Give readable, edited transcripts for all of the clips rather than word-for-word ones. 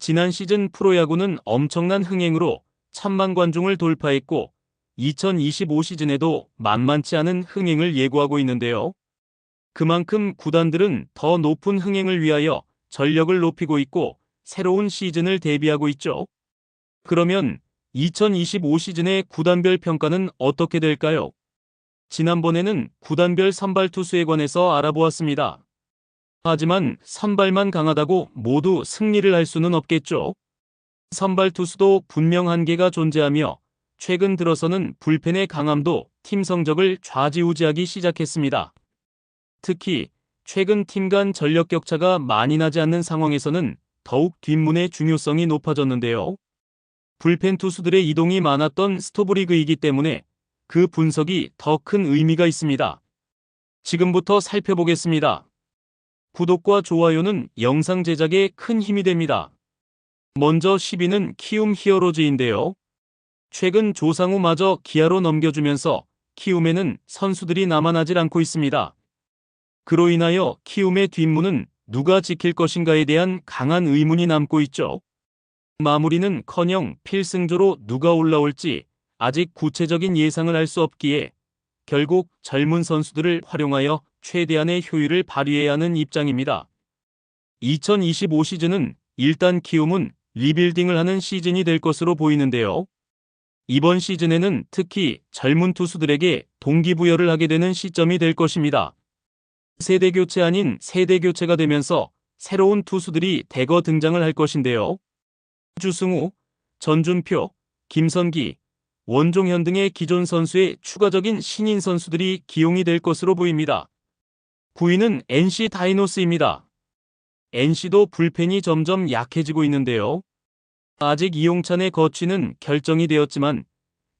지난 시즌 프로야구는 엄청난 흥행으로 1,000만 관중을 돌파했고 2025 시즌에도 만만치 않은 흥행을 예고하고 있는데요. 그만큼 구단들은 더 높은 흥행을 위하여 전력을 높이고 있고 새로운 시즌을 대비하고 있죠. 그러면 2025 시즌의 구단별 평가는 어떻게 될까요? 지난번에는 구단별 선발 투수에 관해서 알아보았습니다. 하지만 선발만 강하다고 모두 승리를 할 수는 없겠죠. 선발 투수도 분명 한계가 존재하며 최근 들어서는 불펜의 강함도 팀 성적을 좌지우지하기 시작했습니다. 특히 최근 팀 간 전력 격차가 많이 나지 않는 상황에서는 더욱 뒷문의 중요성이 높아졌는데요. 불펜 투수들의 이동이 많았던 스토브리그이기 때문에 그 분석이 더 큰 의미가 있습니다. 지금부터 살펴보겠습니다. 구독과 좋아요는 영상 제작에 큰 힘이 됩니다. 먼저 10위는 키움 히어로즈인데요. 최근 조상우마저 기아로 넘겨주면서 키움에는 선수들이 남아나질 않고 있습니다. 그로 인하여 키움의 뒷문은 누가 지킬 것인가에 대한 강한 의문이 남고 있죠. 마무리는커녕 필승조로 누가 올라올지 아직 구체적인 예상을 할 수 없기에 결국 젊은 선수들을 활용하여 최대한의 효율을 발휘해야 하는 입장입니다. 2025 시즌은 일단 키움은 리빌딩을 하는 시즌이 될 것으로 보이는데요. 이번 시즌에는 특히 젊은 투수들에게 동기부여를 하게 되는 시점이 될 것입니다. 세대교체 아닌 세대교체가 되면서 새로운 투수들이 대거 등장을 할 것인데요. 주승우, 전준표, 김선기, 원종현 등의 기존 선수의 추가적인 신인 선수들이 기용이 될 것으로 보입니다. 9위는 NC 다이노스입니다. NC도 불펜이 점점 약해지고 있는데요. 아직 이용찬의 거취는 결정이 되었지만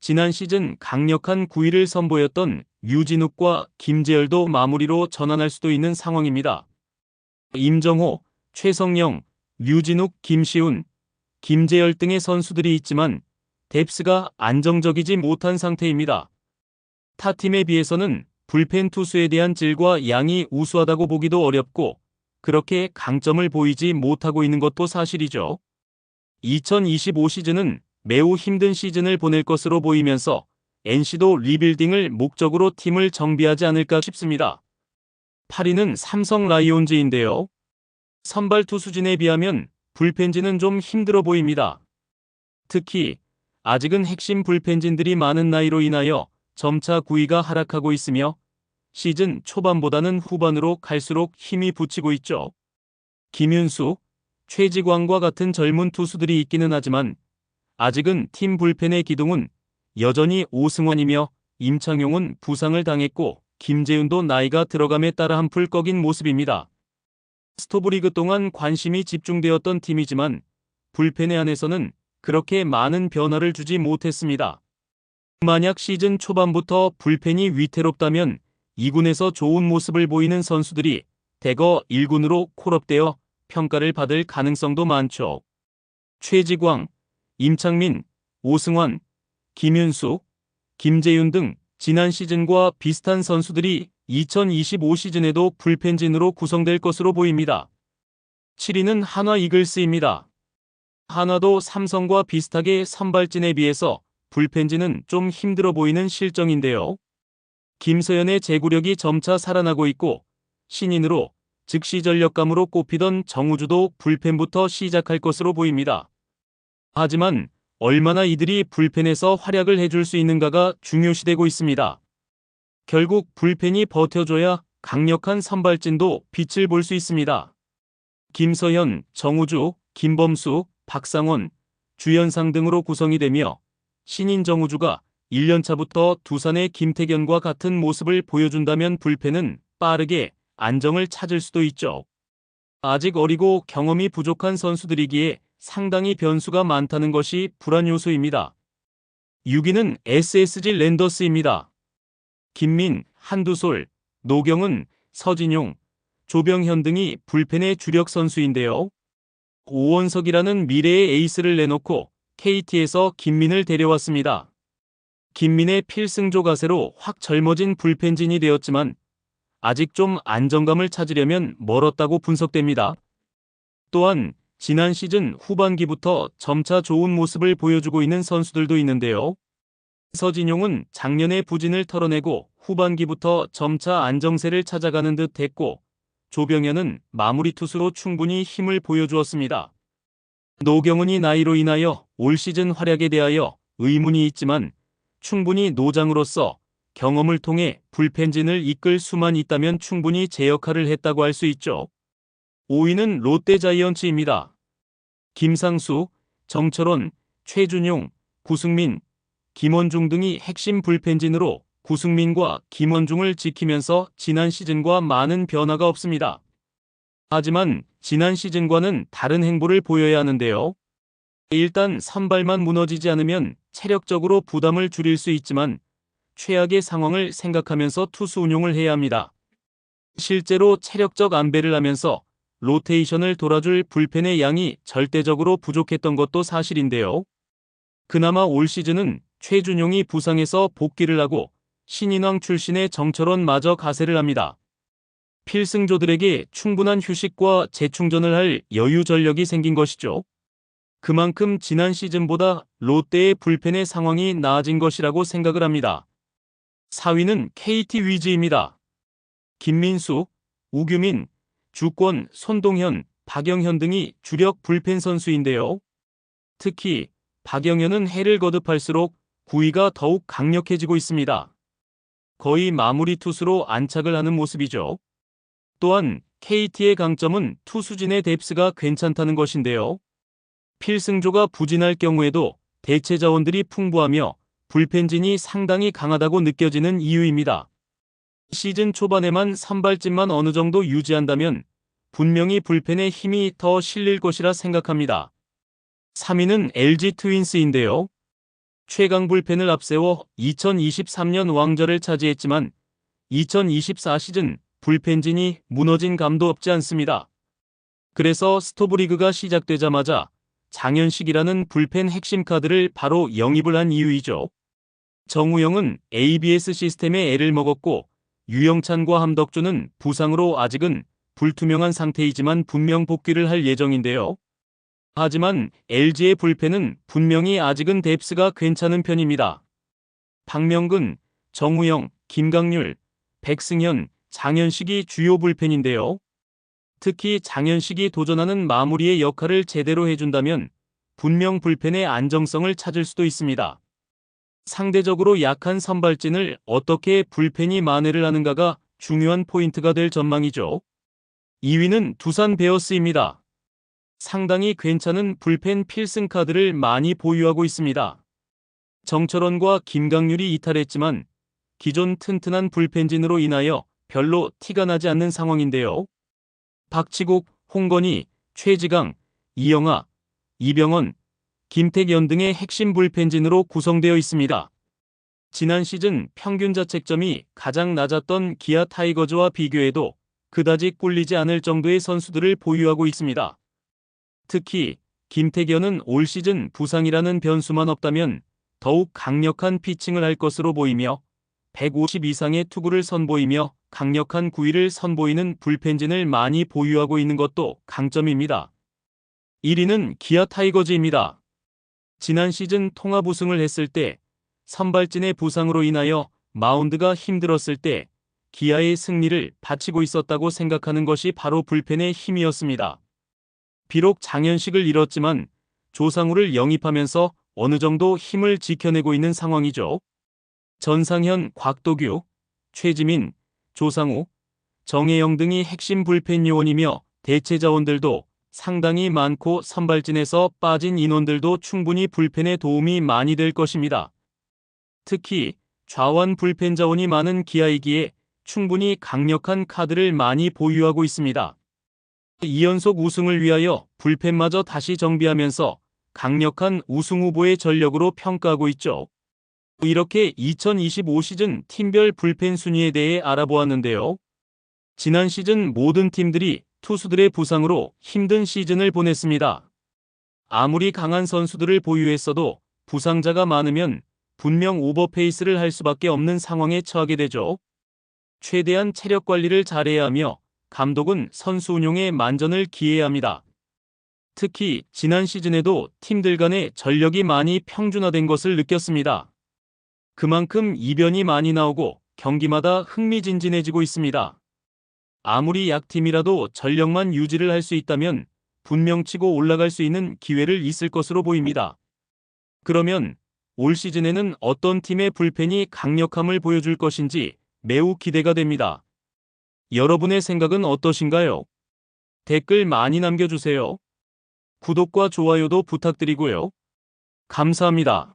지난 시즌 강력한 9위를 선보였던 유진욱과 김재열도 마무리로 전환할 수도 있는 상황입니다. 임정호, 최성영, 유진욱, 김시훈, 김재열 등의 선수들이 있지만 뎁스가 안정적이지 못한 상태입니다. 타 팀에 비해서는 불펜 투수에 대한 질과 양이 우수하다고 보기도 어렵고 그렇게 강점을 보이지 못하고 있는 것도 사실이죠. 2025 시즌은 매우 힘든 시즌을 보낼 것으로 보이면서 NC도 리빌딩을 목적으로 팀을 정비하지 않을까 싶습니다. 8위는 삼성 라이온즈인데요. 선발 투수진에 비하면 불펜진은 좀 힘들어 보입니다. 특히 아직은 핵심 불펜진들이 많은 나이로 인하여 점차 구위가 하락하고 있으며 시즌 초반보다는 후반으로 갈수록 힘이 붙이고 있죠. 김윤수, 최지광과 같은 젊은 투수들이 있기는 하지만 아직은 팀 불펜의 기둥은 여전히 오승환이며 임창용은 부상을 당했고 김재윤도 나이가 들어감에 따라 한풀 꺾인 모습입니다. 스토브리그 동안 관심이 집중되었던 팀이지만 불펜에 한해서는 그렇게 많은 변화를 주지 못했습니다. 만약 시즌 초반부터 불펜이 위태롭다면 2군에서 좋은 모습을 보이는 선수들이 대거 1군으로 콜업되어 평가를 받을 가능성도 많죠. 최지광, 임창민, 오승환, 김윤수, 김재윤 등 지난 시즌과 비슷한 선수들이 2025 시즌에도 불펜진으로 구성될 것으로 보입니다. 7위는 한화 이글스입니다. 한화도 삼성과 비슷하게 선발진에 비해서 불펜진은 좀 힘들어 보이는 실정인데요. 김서현의 제구력이 점차 살아나고 있고 신인으로 즉시 전력감으로 꼽히던 정우주도 불펜부터 시작할 것으로 보입니다. 하지만 얼마나 이들이 불펜에서 활약을 해줄 수 있는가가 중요시되고 있습니다. 결국 불펜이 버텨줘야 강력한 선발진도 빛을 볼 수 있습니다. 김서현, 정우주, 김범수, 박상원, 주연상 등으로 구성이 되며 신인 정우주가 1년차부터 두산의 김태견과 같은 모습을 보여준다면 불펜은 빠르게 안정을 찾을 수도 있죠. 아직 어리고 경험이 부족한 선수들이기에 상당히 변수가 많다는 것이 불안 요소입니다. 6위는 SSG 랜더스입니다. 김민, 한두솔, 노경은, 서진용, 조병현 등이 불펜의 주력 선수인데요. 오원석이라는 미래의 에이스를 내놓고 KT에서 김민을 데려왔습니다. 김민의 필승조 가세로 확 젊어진 불펜진이 되었지만 아직 좀 안정감을 찾으려면 멀었다고 분석됩니다. 또한 지난 시즌 후반기부터 점차 좋은 모습을 보여주고 있는 선수들도 있는데요. 서진용은 작년의 부진을 털어내고 후반기부터 점차 안정세를 찾아가는 듯 했고, 조병현은 마무리 투수로 충분히 힘을 보여주었습니다. 노경은이 나이로 인하여 올 시즌 활약에 대하여 의문이 있지만 충분히 노장으로서 경험을 통해 불펜진을 이끌 수만 있다면 충분히 제 역할을 했다고 할 수 있죠. 5위는 롯데자이언츠입니다. 김상수, 정철원, 최준용, 구승민, 김원중 등이 핵심 불펜진으로 구승민과 김원중을 지키면서 지난 시즌과 많은 변화가 없습니다. 하지만 지난 시즌과는 다른 행보를 보여야 하는데요. 일단 선발만 무너지지 않으면 체력적으로 부담을 줄일 수 있지만 최악의 상황을 생각하면서 투수 운용을 해야 합니다. 실제로 체력적 안배를 하면서 로테이션을 돌아줄 불펜의 양이 절대적으로 부족했던 것도 사실인데요. 그나마 올 시즌은 최준용이 부상해서 복귀를 하고 신인왕 출신의 정철원마저 가세를 합니다. 필승조들에게 충분한 휴식과 재충전을 할 여유 전력이 생긴 것이죠. 그만큼 지난 시즌보다 롯데의 불펜의 상황이 나아진 것이라고 생각을 합니다. 4위는 KT 위즈입니다. 김민수, 우규민, 주권, 손동현, 박영현 등이 주력 불펜 선수인데요. 특히 박영현은 해를 거듭할수록 구위가 더욱 강력해지고 있습니다. 거의 마무리 투수로 안착을 하는 모습이죠. 또한 KT의 강점은 투수진의 뎁스가 괜찮다는 것인데요. 필승조가 부진할 경우에도 대체 자원들이 풍부하며 불펜진이 상당히 강하다고 느껴지는 이유입니다. 시즌 초반에만 선발진만 어느 정도 유지한다면 분명히 불펜에 힘이 더 실릴 것이라 생각합니다. 3위는 LG 트윈스인데요. 최강 불펜을 앞세워 2023년 왕좌를 차지했지만 2024 시즌 불펜진이 무너진 감도 없지 않습니다. 그래서 스토브리그가 시작되자마자 장현식이라는 불펜 핵심 카드를 바로 영입을 한 이유이죠. 정우영은 ABS 시스템에 애를 먹었고 유영찬과 함덕주는 부상으로 아직은 불투명한 상태이지만 분명 복귀를 할 예정인데요. 하지만 LG의 불펜은 분명히 아직은 뎁스가 괜찮은 편입니다. 박명근, 정우영, 김강률, 백승현, 장현식이 주요 불펜인데요. 특히 장현식이 도전하는 마무리의 역할을 제대로 해준다면 분명 불펜의 안정성을 찾을 수도 있습니다. 상대적으로 약한 선발진을 어떻게 불펜이 만회를 하는가가 중요한 포인트가 될 전망이죠. 2위는 두산 베어스입니다. 상당히 괜찮은 불펜 필승 카드를 많이 보유하고 있습니다. 정철원과 김강률이 이탈했지만 기존 튼튼한 불펜진으로 인하여 별로 티가 나지 않는 상황인데요. 박치국, 홍건희, 최지강, 이영하, 이병헌, 김택연 등의 핵심 불펜진으로 구성되어 있습니다. 지난 시즌 평균 자책점이 가장 낮았던 기아 타이거즈와 비교해도 그다지 꿀리지 않을 정도의 선수들을 보유하고 있습니다. 특히 김택연은 올 시즌 부상이라는 변수만 없다면 더욱 강력한 피칭을 할 것으로 보이며 150 이상의 투구를 선보이며 강력한 구위를 선보이는 불펜진을 많이 보유하고 있는 것도 강점입니다. 1위는 기아 타이거즈입니다. 지난 시즌 통합 우승을 했을 때 선발진의 부상으로 인하여 마운드가 힘들었을 때 기아의 승리를 바치고 있었다고 생각하는 것이 바로 불펜의 힘이었습니다. 비록 장현식을 잃었지만 조상우를 영입하면서 어느 정도 힘을 지켜내고 있는 상황이죠. 전상현, 곽도규, 최지민, 조상우, 정혜영 등이 핵심 불펜 요원이며 대체 자원들도 상당히 많고 선발진에서 빠진 인원들도 충분히 불펜에 도움이 많이 될 것입니다. 특히 좌완 불펜 자원이 많은 기아이기에 충분히 강력한 카드를 많이 보유하고 있습니다. 2연속 우승을 위하여 불펜마저 다시 정비하면서 강력한 우승 후보의 전력으로 평가하고 있죠. 이렇게 2025 시즌 팀별 불펜 순위에 대해 알아보았는데요. 지난 시즌 모든 팀들이 투수들의 부상으로 힘든 시즌을 보냈습니다. 아무리 강한 선수들을 보유했어도 부상자가 많으면 분명 오버페이스를 할 수밖에 없는 상황에 처하게 되죠. 최대한 체력 관리를 잘해야 하며 감독은 선수 운용에 만전을 기해야 합니다. 특히 지난 시즌에도 팀들 간의 전력이 많이 평준화된 것을 느꼈습니다. 그만큼 이변이 많이 나오고 경기마다 흥미진진해지고 있습니다. 아무리 약팀이라도 전력만 유지를 할 수 있다면 분명 치고 올라갈 수 있는 기회를 있을 것으로 보입니다. 그러면 올 시즌에는 어떤 팀의 불펜이 강력함을 보여줄 것인지 매우 기대가 됩니다. 여러분의 생각은 어떠신가요? 댓글 많이 남겨주세요. 구독과 좋아요도 부탁드리고요. 감사합니다.